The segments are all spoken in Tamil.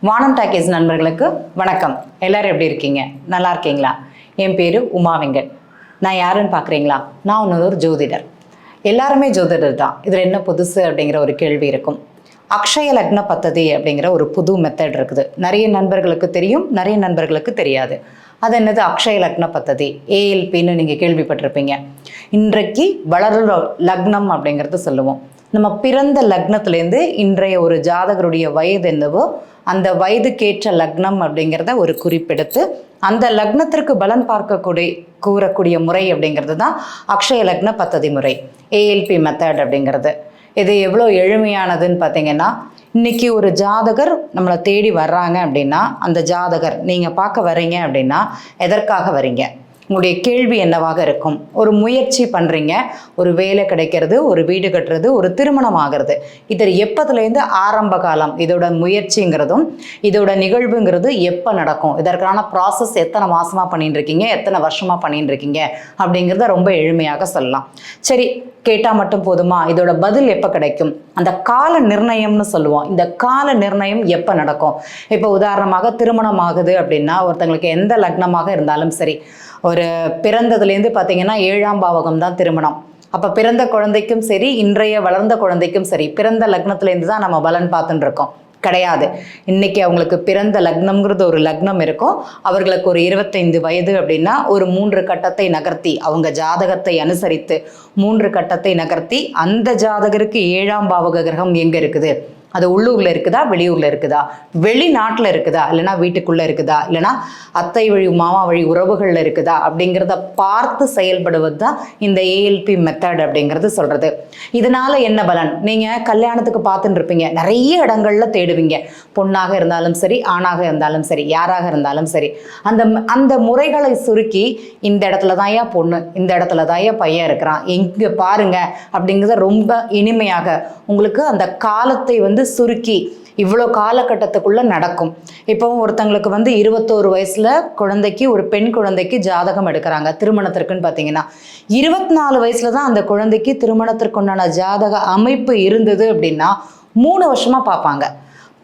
வானம் டாக்கீஸ் நண்பர்களுக்கு வணக்கம். எல்லாரும் எப்படி இருக்கீங்க? நல்லா இருக்கீங்களா? என் பேர் உமா வெங்கட். நான் யாருன்னு பார்க்குறீங்களா? நான் ஒரு ஜோதிடர். எல்லாருமே ஜோதிடர் தான். இதில் என்ன புதுசு அப்படிங்கிற ஒரு கேள்வி இருக்கும். அக்ஷய லக்ன பத்ததி அப்படிங்கிற ஒரு புது மெத்தட் இருக்குது. நிறைய நண்பர்களுக்கு தெரியும், நிறைய நண்பர்களுக்கு தெரியாது. அது என்னது அக்ஷய லக்ன பத்ததி, ஏஎல்பின்னு நீங்கள் கேள்விப்பட்டிருப்பீங்க. இன்றைக்கு வளர லக்னம் அப்படிங்கிறது சொல்லுவோம். நம்ம பிறந்த லக்னத்திலேருந்து இன்றைய ஒரு ஜாதகருடைய வயது என்னவோ அந்த வயதுக்கேற்ற லக்னம் அப்படிங்கிறத ஒரு குறிப்பெடுத்து அந்த லக்னத்திற்கு பலன் கூறக்கூடிய முறை அப்படிங்கிறது தான் அக்ஷய லக்ன பத்ததி முறை, ஏஎல்பி மெத்தட் அப்படிங்கிறது. இது எவ்வளோ எளிமையானதுன்னு பார்த்தீங்கன்னா, இன்னைக்கு ஒரு ஜாதகர் நம்மளை தேடி வர்றாங்க அப்படின்னா, அந்த ஜாதகர் நீங்கள் பார்க்க வர்றீங்க அப்படின்னா எதற்காக வர்றீங்க? உங்களுடைய கேள்வி என்னவாக இருக்கும்? ஒரு முயற்சி பண்ணுறீங்க, ஒரு வேலை கிடைக்கிறது, ஒரு வீடு கட்டுறது, ஒரு திருமணம் ஆகிறது. இதில் எப்போதுலேருந்து ஆரம்ப காலம் இதோட முயற்சிங்கிறதும் இதோட நிகழ்வுங்கிறது எப்போ நடக்கும், இதற்கான ப்ராசஸ் எத்தனை மாதமாக பண்ணிட்டு இருக்கீங்க, எத்தனை வருஷமாக பண்ணிட்டு இருக்கீங்க அப்படிங்கிறத ரொம்ப எளிமையாக சொல்லலாம். சரி, கேட்டால் மட்டும் போதுமா? இதோட பதில் எப்போ கிடைக்கும்? அந்த கால நிர்ணயம்னு சொல்லுவோம். இந்த கால நிர்ணயம் எப்போ நடக்கும்? இப்போ உதாரணமாக திருமணம் ஆகுது அப்படின்னா, ஒருத்தங்களுக்கு எந்த லக்னமாக இருந்தாலும் சரி, ஒரு பிறந்ததுலேருந்து பார்த்தீங்கன்னா 7ஆம் பாவகம் தான் திருமணம். அப்போ பிறந்த குழந்தைக்கும் சரி, இன்றைய வளர்ந்த குழந்தைக்கும் சரி, பிறந்த லக்னத்துலேருந்து தான் நம்ம பலன் பார்த்துட்டு இருக்கோம் கிடையாது. இன்னைக்கு அவங்களுக்கு பிறந்த லக்னம்ங்கிறது ஒரு லக்னம் இருக்கும். அவர்களுக்கு ஒரு 25 வயது அப்படின்னா ஒரு 3 கட்டத்தை நகர்த்தி, அவங்க ஜாதகத்தை அனுசரித்து 3 கட்டத்தை நகர்த்தி அந்த ஜாதகருக்கு 7ஆம் பாவக கிரகம் எங்கே இருக்குது, அது உள்ளூரில் இருக்குதா, வெளியூரில் இருக்குதா, வெளிநாட்டில் இருக்குதா, இல்லைனா வீட்டுக்குள்ளே இருக்குதா, இல்லைனா அத்தை வழி மாமா வழி உறவுகளில் இருக்குதா அப்படிங்கிறத பார்த்து செயல்படுவது தான் இந்த ஏஎல்பி மெத்தட் அப்படிங்கிறது சொல்கிறது. இதனால் என்ன பலன்? நீங்கள் கல்யாணத்துக்கு பார்த்துட்டு இருப்பீங்க, நிறைய இடங்களில் தேடுவீங்க. பொண்ணாக இருந்தாலும் சரி, ஆணாக இருந்தாலும் சரி, யாராக இருந்தாலும் சரி, அந்த முறைகளை சுருக்கி இந்த இடத்துல தான் ஏன் பொண்ணு, இந்த இடத்துல தான் ஏன் பையன் இருக்கிறான், எங்கே பாருங்க அப்படிங்கிறத ரொம்ப இனிமையாக உங்களுக்கு அந்த காலத்தை சுருக்கி இவ்வளோ காலகட்டத்துக்குள்ள நடக்கும். இப்போ ஒருத்தங்களுக்கு 21 வயசுல குழந்தைக்கு, ஒரு பெண் குழந்தைக்கு ஜாதகம் எடுக்கிறாங்க திருமணத்திற்குன்னு பார்த்தீங்கன்னா, 24 வயசுல தான் அந்த குழந்தைக்கு திருமணத்திற்குண்டான ஜாதக அமைப்பு இருந்தது அப்படின்னா 3 வருஷமா பார்ப்பாங்க.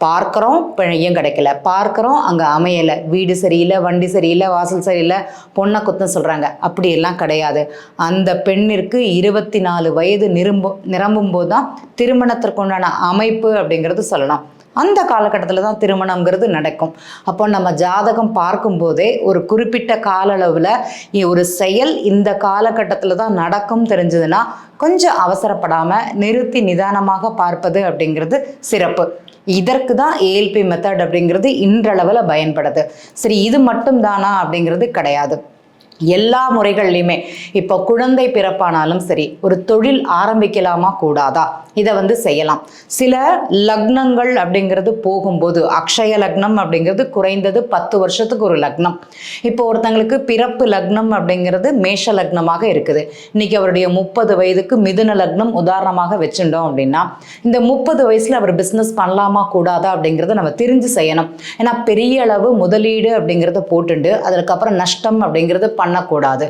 பார்க்குறோம், பையன் கிடைக்கல, பார்க்குறோம், அங்கே அமையலை, வீடு சரியில்லை, வண்டி சரியில்லை, வாசல் சரியில்லை, பொண்ணை குத்தம் சொல்கிறாங்க. அப்படியெல்லாம் கிடையாது. அந்த பெண்ணிற்கு 24 வயது நிரம்பும் போது தான் திருமணத்திற்குண்டான அமைப்பு அப்படிங்கிறது சொல்லலாம். அந்த காலகட்டத்தில் தான் திருமணங்கிறது நடக்கும். அப்போ நம்ம ஜாதகம் பார்க்கும்போதே ஒரு குறிப்பிட்ட கால அளவில் ஒரு செயல் இந்த காலகட்டத்தில் தான் நடக்கும் தெரிஞ்சதுன்னா கொஞ்சம் அவசரப்படாமல் நிறுத்தி நிதானமாக பார்ப்பது அப்படிங்கிறது சிறப்பு. இதற்கு தான் ஏஎல்பி மெத்தட் அப்படிங்கிறது இன்றளவில் பயன்படுது. சரி, இது மட்டும் தானா அப்படிங்கிறது கிடையாது. எல்லா முறைகள்லையுமே இப்போ குழந்தை பிறப்பானாலும் சரி, ஒரு தொழில் ஆரம்பிக்கலாமா கூடாதா, இதை செய்யலாம். சில லக்னங்கள் அப்படிங்கிறது போகும்போது, அக்ஷய லக்னம் அப்படிங்கிறது குறைந்தது 10 வருஷத்துக்கு ஒரு லக்னம். இப்போ ஒருத்தங்களுக்கு பிறப்பு லக்னம் அப்படிங்கிறது மேஷ லக்னமாக இருக்குது. இன்னைக்கு அவருடைய 30 வயதுக்கு மிதுன லக்னம் உதாரணமாக வச்சுட்டோம் அப்படின்னா, இந்த 30 வயசுல அவர் பிஸ்னஸ் பண்ணலாமா கூடாதா அப்படிங்கிறத நம்ம தெரிஞ்சு செய்யணும். ஏன்னா பெரிய அளவு முதலீடு அப்படிங்கிறத போட்டுண்டு அதுக்கப்புறம் நஷ்டம் அப்படிங்கிறது பண்ணக்கூடாது.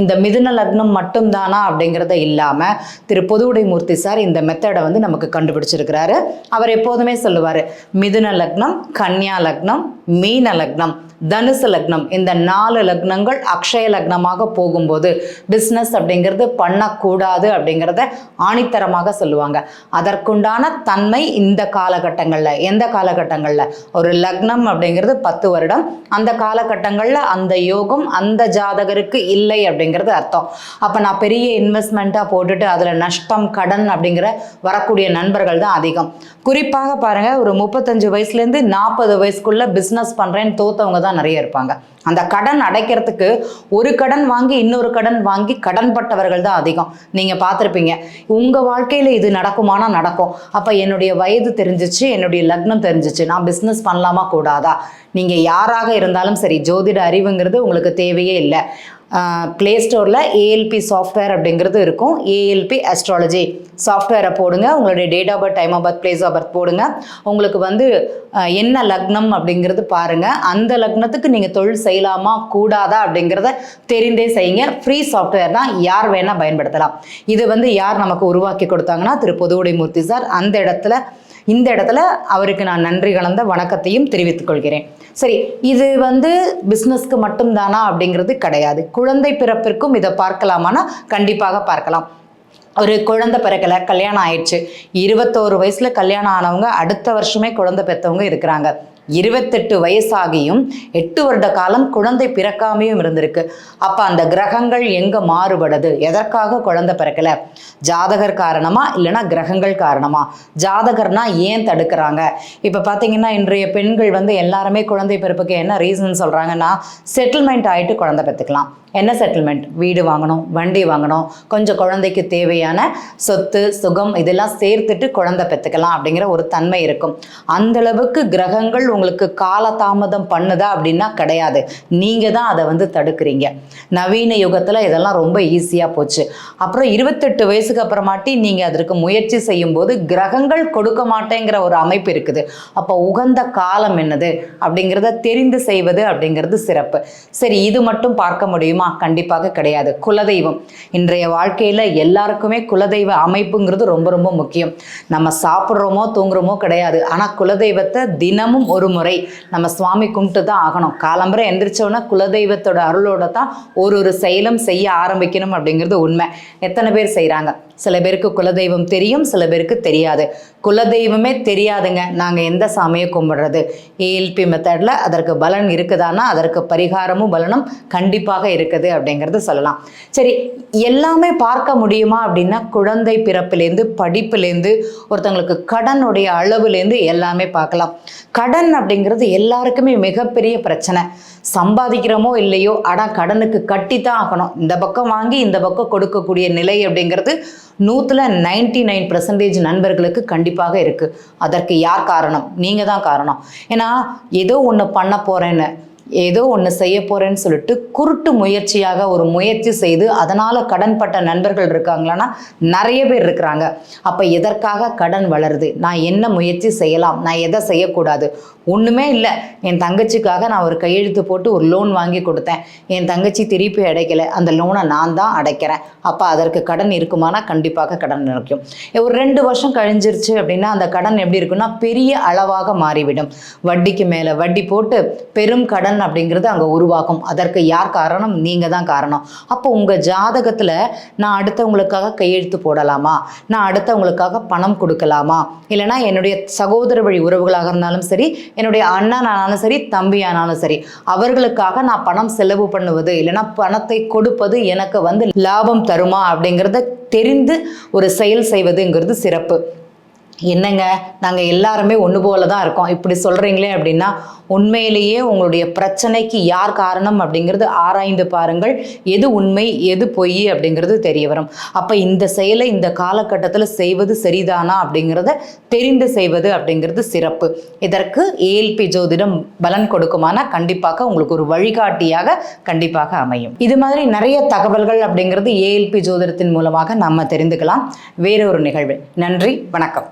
இந்த மிதுன லக்னம் மட்டும் தானா அப்படிங்கிறத இல்லாம திரு பொதுவுடைமூர்த்தி சார் இந்த மெத்தடை நமக்கு கண்டுபிடிச்சிருக்கிறாரு. அவர் எப்போதுமே சொல்லுவாரு, மிதுன லக்னம், கன்னியா லக்னம், மீன லக்னம், தனுசு லக்னம், இந்த 4 லக்னங்கள் அக்ஷய லக்னமாக போகும்போது பிஸ்னஸ் அப்படிங்கிறது பண்ணக்கூடாது அப்படிங்கிறத ஆணித்தரமாக சொல்லுவாங்க. அதற்குண்டான தன்மை இந்த காலகட்டங்களில், எந்த காலகட்டங்களில் ஒரு லக்னம் அப்படிங்கிறது 10 வருடம், அந்த காலகட்டங்களில் அந்த யோகம் அந்த ஜாதகருக்கு இல்லை அப்படிங்கிறது அர்த்தம். அப்போ நான் பெரிய இன்வெஸ்ட்மெண்ட்டாக போட்டுட்டு அதில் நஷ்டம், கடன் அப்படிங்கிற வரக்கூடிய நண்பர்கள் தான் அதிகம். குறிப்பாக பாருங்கள், ஒரு 35 வயசுலேருந்து 40 வயசுக்குள்ள பிஸ்னஸ் பண்ணுறேன்னு தோத்தவங்க தான் நிறைய இருப்பாங்க. அந்த கடன் அடைக்கிறதுக்கு ஒரு கடன் வாங்கி இன்னொரு கடன் வாங்கி கடன்பட்டவர்கள் தான் அதிகம். நீங்கள் பார்த்துருப்பீங்க. உங்கள் வாழ்க்கையில் இது நடக்குமானா நடக்கும். அப்போ என்னுடைய வயது தெரிஞ்சிச்சு, என்னுடைய லக்னம் தெரிஞ்சிச்சு, நான் பிஸ்னஸ் பண்ணலாமா கூடாதா? நீங்கள் யாராக இருந்தாலும் சரி, ஜோதிட அறிவுங்கிறது உங்களுக்கு தேவையே இல்லை. ப்ளே ஸ்டோரில் ஏஎல்பி சாஃப்ட்வேர் அப்படிங்கிறது இருக்கும். ஏஎல்பி அஸ்ட்ராலஜி சாஃப்ட்வேரை போடுங்க, உங்களுடைய date of birth, time of birth, place of birth போடுங்க. உங்களுக்கு என்ன லக்னம் அப்படிங்கிறது பாருங்கள். அந்த லக்னத்துக்கு நீங்கள் தொழில் செய்யலாமா கூடாதா அப்படிங்கிறத தெரிந்தே செய்யுங்க. ஃப்ரீ சாஃப்ட்வேர் தான், யார் வேணால் பயன்படுத்தலாம். இது யார் நமக்கு உருவாக்கி கொடுத்தாங்கன்னா திரு பொதுவுடைமூர்த்தி சார். அந்த இடத்துல இந்த இடத்துல அவருக்கு நான் நன்றி கலந்த வணக்கத்தையும் தெரிவித்துக் கொள்கிறேன். சரி, இது பிஸ்னஸ்க்கு மட்டும்தானா அப்படிங்கிறது கிடையாது. குழந்தை பிறப்பிற்கும் இதை பார்க்கலாமானா கண்டிப்பாக பார்க்கலாம். ஒரு குழந்தை பிறக்கலை, கல்யாணம் ஆயிடுச்சு, 21 வயசுல கல்யாணம் ஆனவங்க அடுத்த வருஷமே குழந்தை பெற்றவங்க இருக்கிறாங்க. 28 வயசாகியும் 8 வருட காலம் குழந்தை பிறக்காமையும் இருந்திருக்கு. அப்ப அந்த கிரகங்கள் எங்க மாறுபடுது? எதற்காக குழந்தை பிறக்கல? ஜாதகர் காரணமா இல்லைன்னா கிரகங்கள் காரணமா? ஜாதகர்னா ஏன் தடுக்கிறாங்க? இப்ப பாத்தீங்கன்னா இன்றைய பெண்கள் எல்லாருமே குழந்தை பிறப்புக்கு என்ன ரீசன் சொல்றாங்கன்னா, செட்டில்மெண்ட் ஆயிட்டு குழந்தை பெற்றுக்கலாம். என்ன செட்டில்மெண்ட்? வீடு வாங்கணும், வண்டி வாங்கணும், கொஞ்சம் குழந்தைக்கு தேவையான சொத்து சுகம் இதெல்லாம் சேர்த்துட்டு குழந்தை பெற்றுக்கலாம் அப்படிங்கிற ஒரு தன்மை இருக்கும். அந்த அளவுக்கு கிரகங்கள் உங்களுக்கு காலதாமதம் பண்ணுதா அப்படின்னா கிடையாது. நீங்க தான் அதை தடுக்கிறீங்க. நவீன யுகத்துல இதெல்லாம் ரொம்ப ஈஸியா போச்சு. அப்புறம் 28 வயசுக்கு அப்புறமாட்டி நீங்க அதற்கு முயற்சி செய்யும் போது கிரகங்கள் கொடுக்க மாட்டேங்கிற ஒரு அமைப்பு இருக்குது. அப்போ உகந்த காலம் என்னது அப்படிங்கிறத தெரிந்து செய்வது அப்படிங்கிறது சிறப்பு. சரி, இது மட்டும் பார்க்க முடியுமா? கண்டிப்பாக கிடையாது. குலதெய்வம் இன்றைய வாழ்க்கையில எல்லாருக்குமே குலதெய்வ அமைப்புங்கிறது ரொம்ப ரொம்ப முக்கியம். நம்ம சாப்பிட்றோமோ தூங்குறோமோ கிடையாது, ஆனா குலதெய்வத்தை தினமும் ஒரு முறை நம்ம சுவாமி கும்பிட்டு தான் ஆகணும். காலம்பரை எந்திரிச்சோன்னா குலதெய்வத்தோட அருளோட தான் ஒரு செயலும் செய்ய ஆரம்பிக்கணும் அப்படிங்கிறது உண்மை. எத்தனை பேர் செய்யறாங்க? சில பேருக்கு குலதெய்வம் தெரியும், சில பேருக்கு தெரியாது. குலதெய்வமே தெரியாதுங்க, நாங்கள் எந்த சாமியை கும்பிடுறது? ஏஎல்பி மெத்தடில் அதற்கு பலன் இருக்குதானா, அதற்கு பரிகாரமும் பலனும் கண்டிப்பாக இருக்குது அப்படிங்கிறது சொல்லலாம். சரி, எல்லாமே பார்க்க முடியுமா அப்படின்னா குழந்தை பிறப்பிலேருந்து படிப்புலேருந்து ஒருத்தவங்களுக்கு கடனுடைய அளவுலேருந்து எல்லாமே பார்க்கலாம். கடன் அப்படிங்கிறது எல்லாருக்குமே மிகப்பெரிய பிரச்சனை. சம்பாதிக்கிறோமோ இல்லையோ, ஆனால் கடனுக்கு கட்டித்தான் ஆகணும். இந்த பக்கம் வாங்கி இந்த பக்கம் கொடுக்கக்கூடிய நிலை அப்படிங்கிறது 99% நண்பர்களுக்கு கண்டிப்பாக இருக்கு. அதற்கு யார் காரணம்? நீங்க தான் காரணம். ஏன்னா ஏதோ ஒன்று பண்ண போறேன்னு, ஏதோ ஒன்று செய்ய போறேன்னு சொல்லிட்டு குருட்டு முயற்சியாக ஒரு முயற்சி செய்து அதனால கடன்பட்ட நண்பர்கள் இருக்காங்களான்னா நிறைய பேர் இருக்கிறாங்க. அப்ப எதற்காக கடன் வளருது? நான் என்ன முயற்சி செய்யலாம், நான் எதை செய்யக்கூடாது? ஒண்ணுமே இல்லை. என் தங்கச்சிக்காக நான் ஒரு கையெழுத்து போட்டு ஒரு லோன் வாங்கி கொடுத்தேன், என் தங்கச்சி திருப்பி அடைக்கலை, அந்த லோனை நான் தான் அடைக்கிறேன். அப்போ அதற்கு கடன் இருக்குமானா கண்டிப்பாக கடன் இருக்கும். ஒரு 2 வருஷம் கழிஞ்சிருச்சு அப்படின்னா அந்த கடன் எப்படி இருக்குன்னா பெரிய அளவாக மாறிவிடும். வட்டிக்கு மேலே வட்டி போட்டு பெரும் கடன் அப்படிங்கிறது அங்கே உருவாகும். அதற்கு யார் காரணம்? நீங்க தான் காரணம். அப்போ உங்க ஜாதகத்துல நான் அடுத்தவங்களுக்காக கையெழுத்து போடலாமா, நான் அடுத்தவங்களுக்காக பணம் கொடுக்கலாமா, இல்லைன்னா என்னுடைய சகோதர வழி உறவுகளாக இருந்தாலும் சரி, என்னுடைய அண்ணனானாலும் சரி, தம்பியானாலும் சரி, அவர்களுக்காக நான் பணம் செலவு பண்ணுவது இல்லைன்னா பணத்தை கொடுப்பது எனக்கு லாபம் தருமா அப்படிங்கிறத தெரிந்து ஒரு செயல் செய்வதுங்கிறது சிறப்பு. என்னங்க நாங்கள் எல்லாருமே ஒன்று போல தான் இருக்கோம் இப்படி சொல்கிறீங்களே அப்படின்னா, உண்மையிலேயே உங்களுடைய பிரச்சனைக்கு யார் காரணம் அப்படிங்கிறது ஆராய்ந்து பாருங்கள். எது உண்மை எது பொய் அப்படிங்கிறது தெரிய வரும். அப்போ இந்த செயலை இந்த காலகட்டத்தில் செய்வது சரிதானா அப்படிங்கிறத தெரிந்து செய்வது அப்படிங்கிறது சிறப்பு. இதற்கு ஏஎல்பி ஜோதிடம் பலன் கொடுக்குமானா கண்டிப்பாக உங்களுக்கு ஒரு வழிகாட்டியாக கண்டிப்பாக அமையும். இது மாதிரி நிறைய தகவல்கள் அப்படிங்கிறது ஏஎல்பி ஜோதிடத்தின் மூலமாக நம்ம தெரிந்துக்கலாம். வேறொரு நிகழ்வு. நன்றி, வணக்கம்.